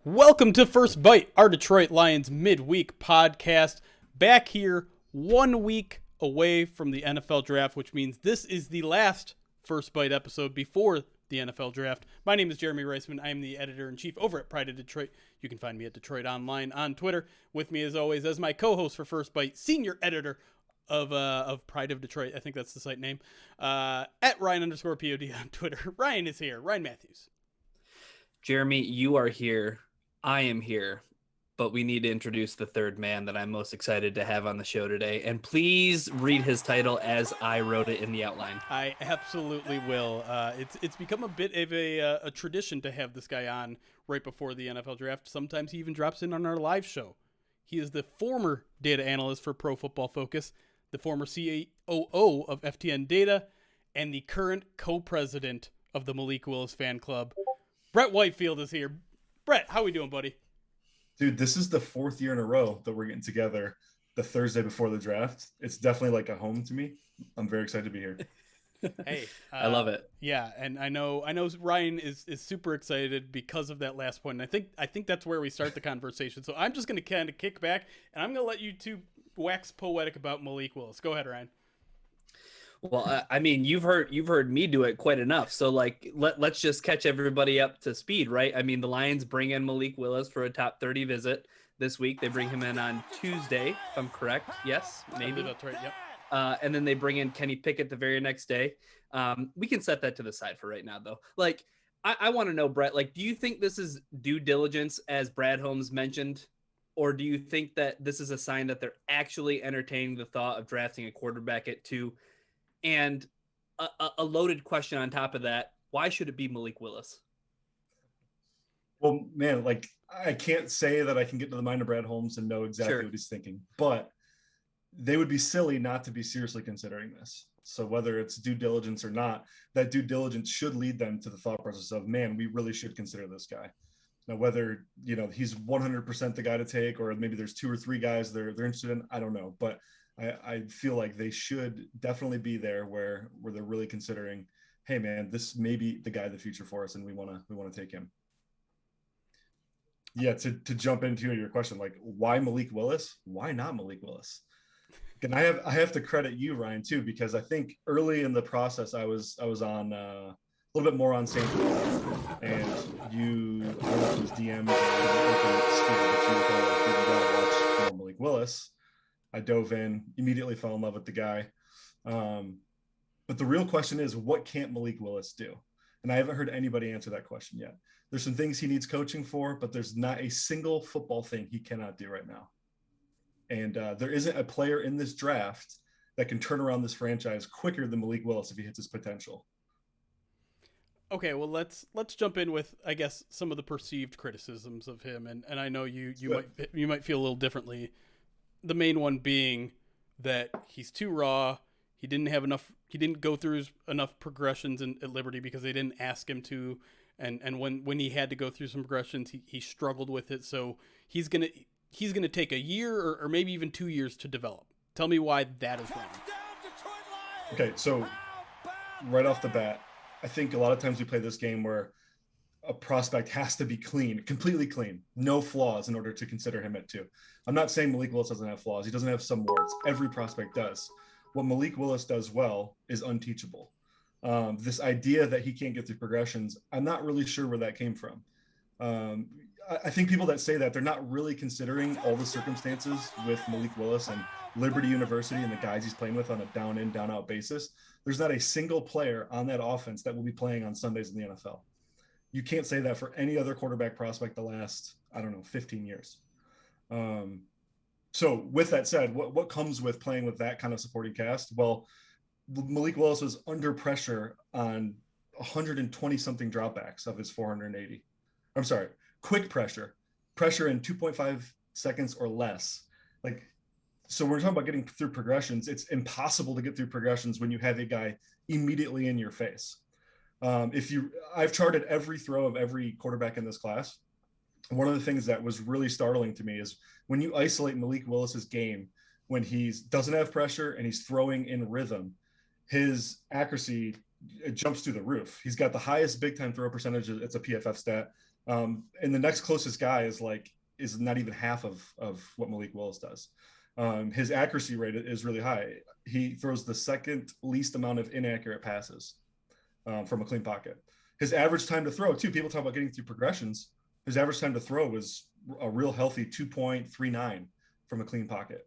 Welcome to First Bite, our Detroit Lions midweek podcast. Back here 1 week away from the NFL draft, which means this is the last First Bite episode before the NFL draft. My name is Jeremy Reisman. I am the editor-in-chief over at Pride of Detroit. You can find me at Detroit Online on Twitter. With me, as always, as my co-host for First Bite, senior editor of Pride of Detroit. I think that's the site name. At Ryan_POD on Twitter. Ryan is here. Ryan Matthews. Jeremy, you are here. I am here, but we need to introduce the third man that I'm most excited to have on the show today. And please read his title as I wrote it in the outline. I absolutely will. It's become a bit of a tradition to have this guy on right before the NFL draft. Sometimes he even drops in on our live show. He is the former data analyst for Pro Football Focus, the former COO of FTN Data, and the current co-president of the Malik Willis fan club. Brett Whitefield is here. Brett, how we doing, buddy? Dude, this is the fourth year in a row that we're getting together the Thursday before the draft. It's definitely like a home to me. I'm very excited to be here. Hey, I love it. Yeah, and I know Ryan is super excited because of that last point. And I think that's where we start the conversation. So I'm just going to kind of kick back, and I'm going to let you two wax poetic about Malik Willis. Go ahead, Ryan. Well, I mean, you've heard me do it quite enough. So like, let's just catch everybody up to speed, right? I mean, the Lions bring in Malik Willis for a top 30 visit this week. They bring him in on Tuesday, if I'm correct. Yes, maybe that's right. Yep. And then they bring in Kenny Pickett the very next day. We can set that to the side for right now, though. Like, I want to know, Brett, like, do you think this is due diligence, as Brad Holmes mentioned? Or do you think that this is a sign that they're actually entertaining the thought of drafting a quarterback at 2? And a loaded question on top of that, why should it be Malik Willis? Well, man, like, I can't say that I can get to the mind of Brad Holmes and know exactly what he's thinking, but they would be silly not to be seriously considering this. So whether it's due diligence or not, that due diligence should lead them to the thought process of, man, we really should consider this guy. Now, whether, he's 100% the guy to take, or maybe there's 2 or 3 guys they're interested in, I don't know. But I feel like they should definitely be there where they're really considering, hey man, this may be the guy of the future for us, and we want to take him. Yeah, to jump into your question, like, why Malik Willis? Why not Malik Willis? And I have to credit you, Ryan, too, because I think early in the process I was on a little bit more on Sam Howell, and I don't know if it was DMs or open spiel, but you gotta watch more Malik Willis. I dove in, immediately fell in love with the guy. But the real question is, what can't Malik Willis do? And I haven't heard anybody answer that question yet. There's some things he needs coaching for, but there's not a single football thing he cannot do right now. And there isn't a player in this draft that can turn around this franchise quicker than Malik Willis if he hits his potential. Okay, well let's jump in with, I guess, some of the perceived criticisms of him, and I know you might feel a little differently. The main one being that he's too raw. He didn't go through enough progressions at Liberty because they didn't ask him to, and when he had to go through some progressions, he struggled with it. So he's gonna take a year or maybe even 2 years to develop. Tell me why that is wrong. Okay, so right off the bat, I think a lot of times we play this game where a prospect has to be clean, completely clean, no flaws in order to consider him at 2. I'm not saying Malik Willis doesn't have flaws. He doesn't have some warts. Every prospect does. What Malik Willis does well is unteachable. This idea that he can't get through progressions, I'm not really sure where that came from. I think people that say that, they're not really considering all the circumstances with Malik Willis and Liberty University and the guys he's playing with on a down in, down out basis. There's not a single player on that offense that will be playing on Sundays in the NFL. You can't say that for any other quarterback prospect the last, 15 years. So with that said, what comes with playing with that kind of supporting cast? Well, Malik Willis was under pressure on 120 something dropbacks of his 480. I'm sorry, quick pressure in 2.5 seconds or less. So we're talking about getting through progressions. It's impossible to get through progressions when you have a guy immediately in your face. I've charted every throw of every quarterback in this class. One of the things that was really startling to me is when you isolate Malik Willis's game, when he doesn't have pressure and he's throwing in rhythm, his accuracy jumps through the roof. He's got the highest big time throw percentage. It's a PFF stat And the next closest guy is not even half of what Malik Willis does. His accuracy rate is really high. He throws the second least amount of inaccurate passes from a clean pocket. His average time to throw, too, people talk about getting through progressions. His average time to throw was a real healthy 2.39 from a clean pocket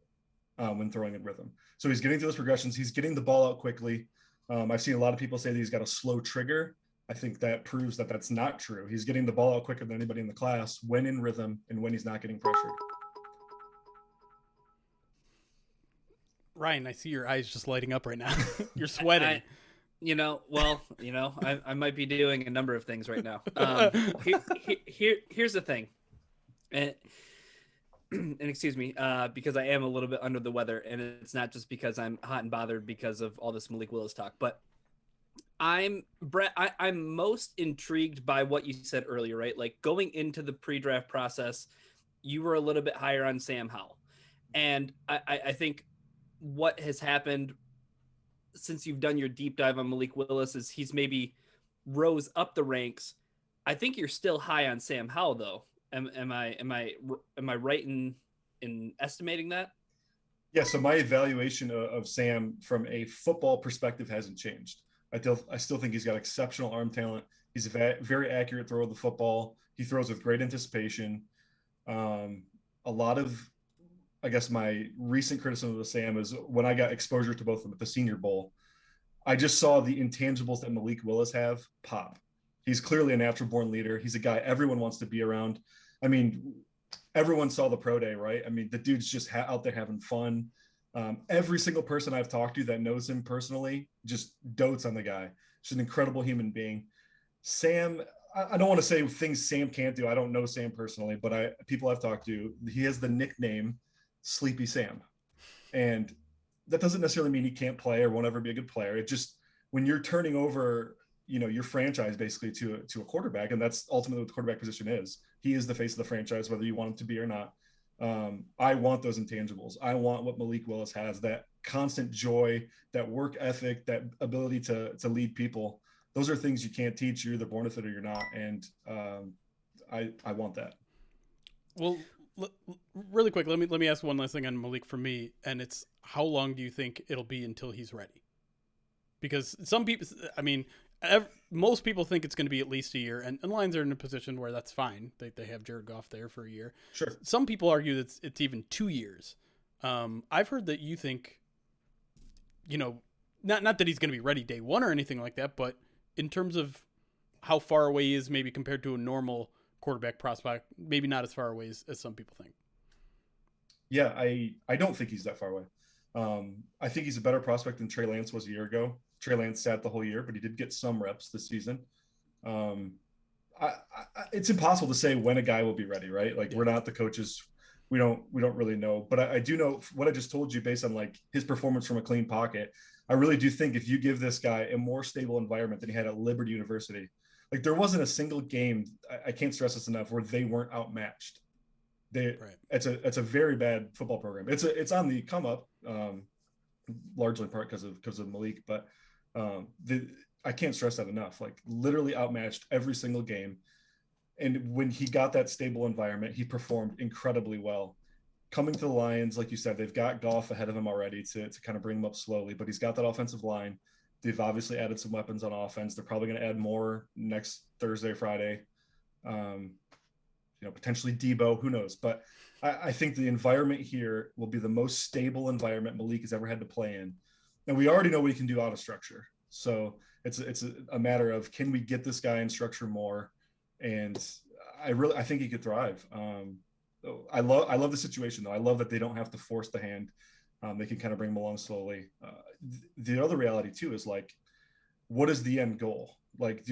when throwing in rhythm. So he's getting through those progressions. He's getting the ball out quickly. I've seen a lot of people say that he's got a slow trigger. I think that proves that that's not true. He's getting the ball out quicker than anybody in the class when in rhythm and when he's not getting pressured. Ryan, I see your eyes just lighting up right now. You're sweating. I might be doing a number of things right now. Here's the thing. And excuse me, because I am a little bit under the weather, and it's not just because I'm hot and bothered because of all this Malik Willis talk, but I'm most intrigued by what you said earlier, right? Like going into the pre-draft process, you were a little bit higher on Sam Howell. And I think what has happened since you've done your deep dive on Malik Willis is he's maybe rose up the ranks. I think you're still high on Sam Howell, though. Am I right in estimating that? Yeah. So my evaluation of Sam from a football perspective hasn't changed. I still think he's got exceptional arm talent. He's a very accurate thrower of the football. He throws with great anticipation. A lot of, I guess, my recent criticism of Sam is when I got exposure to both of them at the Senior Bowl, I just saw the intangibles that Malik Willis have pop. He's clearly a natural born leader. He's a guy everyone wants to be around. I mean, everyone saw the pro day, right? I mean, the dude's just out there having fun. Every single person I've talked to that knows him personally just dotes on the guy. He's an incredible human being. Sam, I don't want to say things Sam can't do. I don't know Sam personally, but people I've talked to, he has the nickname Sleepy Sam. And that doesn't necessarily mean he can't play or won't ever be a good player. It just, when you're turning over, your franchise basically to a quarterback, and that's ultimately what the quarterback position is. He is the face of the franchise, whether you want him to be or not. I want those intangibles. I want what Malik Willis has, that constant joy, that work ethic, that ability to lead people. Those are things you can't teach. You're either born with it or you're not. And I want that. Well, really quick, let me ask one last thing on Malik for me, and it's how long do you think it'll be until he's ready? Because some people, I mean, most people think it's going to be at least a year, and Lions are in a position where that's fine. They have Jared Goff there for a year. Sure. Some people argue that it's even 2 years. I've heard that you think, not that he's going to be ready day one or anything like that, but in terms of how far away he is maybe compared to a normal quarterback prospect, maybe not as far away as some people think. Yeah, I don't think he's that far away. I think he's a better prospect than Trey Lance was a year ago. Trey Lance sat the whole year, but he did get some reps this season. It's impossible to say when a guy will be ready, right? Like, we're not the coaches. We don't really know, but I do know what I just told you based on like his performance from a clean pocket. I really do think if you give this guy a more stable environment than he had at Liberty University, like there wasn't a single game, I can't stress this enough, where they weren't outmatched. It's a very bad football program. It's on the come up, largely in part because of Malik, but I can't stress that enough. Like literally outmatched every single game. And when he got that stable environment, he performed incredibly well. Coming to the Lions, like you said, they've got Goff ahead of him already to kind of bring him up slowly, but he's got that offensive line. They've obviously added some weapons on offense. They're probably going to add more next Thursday, Friday. Potentially Debo, who knows? But I think the environment here will be the most stable environment Malik has ever had to play in. And we already know what he can do out of structure. So it's a matter of, can we get this guy in structure more? And I think he could thrive. I love the situation though. I love that they don't have to force the hand. They can kind of bring him along slowly. The other reality too is like, what is the end goal? Like,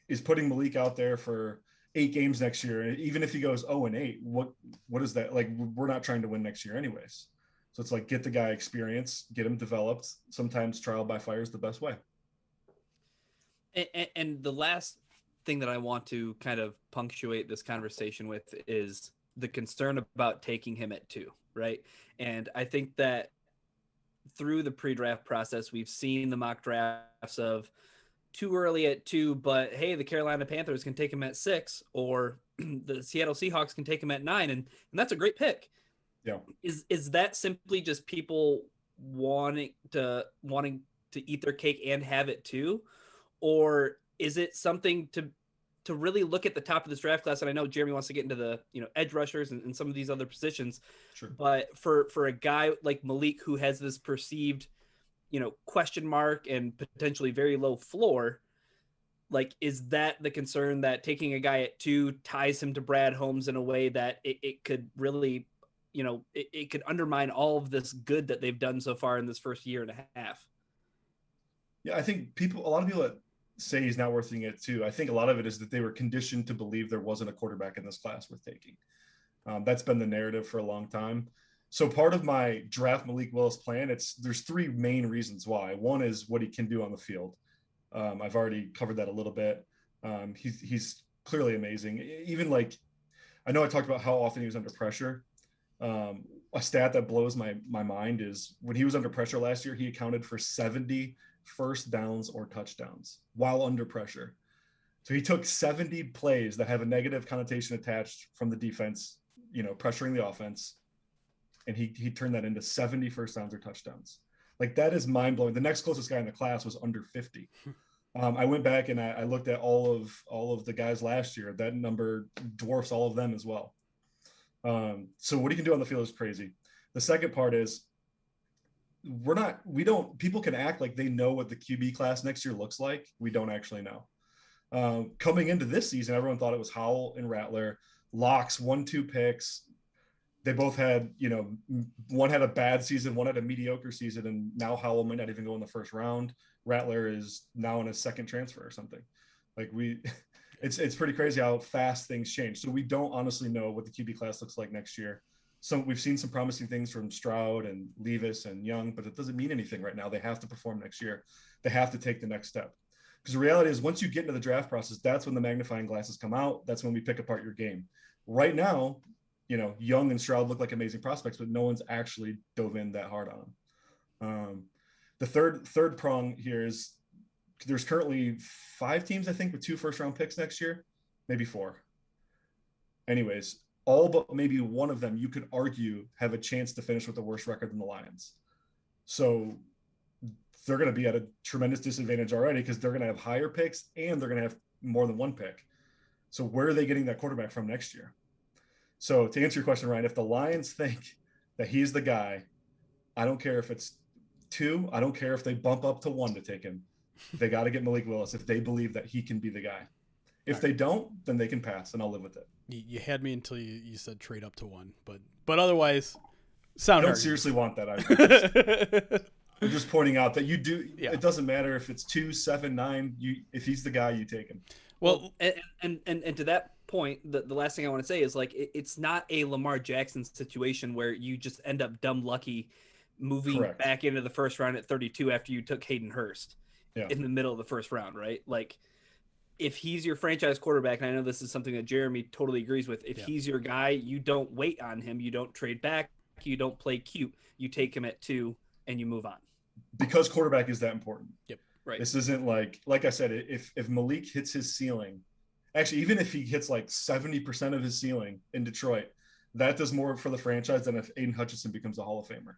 is putting Malik out there for 8 games next year, even if he goes 0-8, what is that? Like, we're not trying to win next year anyways. So it's like, get the guy experience, get him developed. Sometimes trial by fire is the best way. And the last thing that I want to kind of punctuate this conversation with is the concern about taking him at 2, right? And I think that through the pre-draft process, we've seen the mock drafts of too early at 2, but hey, the Carolina Panthers can take him at 6, or the Seattle Seahawks can take him at 9, and that's a great pick. Yeah. Is that simply just people wanting to eat their cake and have it too, or is it something to really look at the top of this draft class? And I know Jeremy wants to get into the edge rushers and some of these other positions, Sure. but for a guy like Malik who has this perceived question mark and potentially very low floor, like, is that the concern, that taking a guy at 2 ties him to Brad Holmes in a way that it could really, it could undermine all of this good that they've done so far in this first year and a half? Yeah, I think a lot of people that say he's not worth it too, I think a lot of it is that they were conditioned to believe there wasn't a quarterback in this class worth taking. That's been the narrative for a long time. So part of my draft Malik Willis plan, there's 3 main reasons why. One is what he can do on the field. I've already covered that a little bit. He's clearly amazing. Even like, I know I talked about how often he was under pressure. A stat that blows my mind is when he was under pressure last year, he accounted for 70 first downs or touchdowns while under pressure. So he took 70 plays that have a negative connotation attached from the defense, pressuring the offense, and he turned that into 70 first downs or touchdowns. Like, that is mind blowing. The next closest guy in the class was under 50. I went back and I looked at all of the guys last year. That number dwarfs all of them as well. So what he can do on the field is crazy. The second part is people can act like they know what the QB class next year looks like. We don't actually know. Coming into this season, everyone thought it was Howell and Rattler, locks, 1-2 picks. They both had, one had a bad season, one had a mediocre season, and now Howell might not even go in the first round. Rattler is now in his second transfer or something. Like, it's pretty crazy how fast things change. So we don't honestly know what the QB class looks like next year. So we've seen some promising things from Stroud and Levis and Young, but it doesn't mean anything right now. They have to perform next year. They have to take the next step. Because the reality is, once you get into the draft process, that's when the magnifying glasses come out. That's when we pick apart your game. Right now, Young and Stroud look like amazing prospects, but no one's actually dove in that hard on them. The third prong here is there's currently 5 teams, I think, with 2 first-round picks next year, maybe 4. Anyways, all but maybe one of them, you could argue, have a chance to finish with a worse record than the Lions. So they're going to be at a tremendous disadvantage already because they're going to have higher picks and they're going to have more than 1 pick. So where are they getting that quarterback from next year? So to answer your question, Ryan, if the Lions think that he's the guy, I don't care if it's 2. I don't care if they bump up to 1 to take him. They got to get Malik Willis if they believe that he can be the guy. If they don't, then they can pass, and I'll live with it. You had me until you said trade up to 1, but otherwise, sound. I don't seriously want that. I'm just pointing out that you do. Yeah. It doesn't matter if it's 2, 7, 9. If he's the guy, you take him. Well, and to that point, the last thing I want to say is, like, it's not a Lamar Jackson situation where you just end up dumb lucky moving back into the first round at 32 after you took Hayden Hurst in the middle of the first round, right? Like, if he's your franchise quarterback, and I know this is something that Jeremy totally agrees with, if he's your guy, you don't wait on him, you don't trade back, you don't play cute, you take him at 2 and you move on. Because quarterback is that important. Yep. Right. This isn't like I said, if Malik hits his ceiling, actually, even if he hits like 70% of his ceiling in Detroit, that does more for the franchise than if Aiden Hutchinson becomes a Hall of Famer.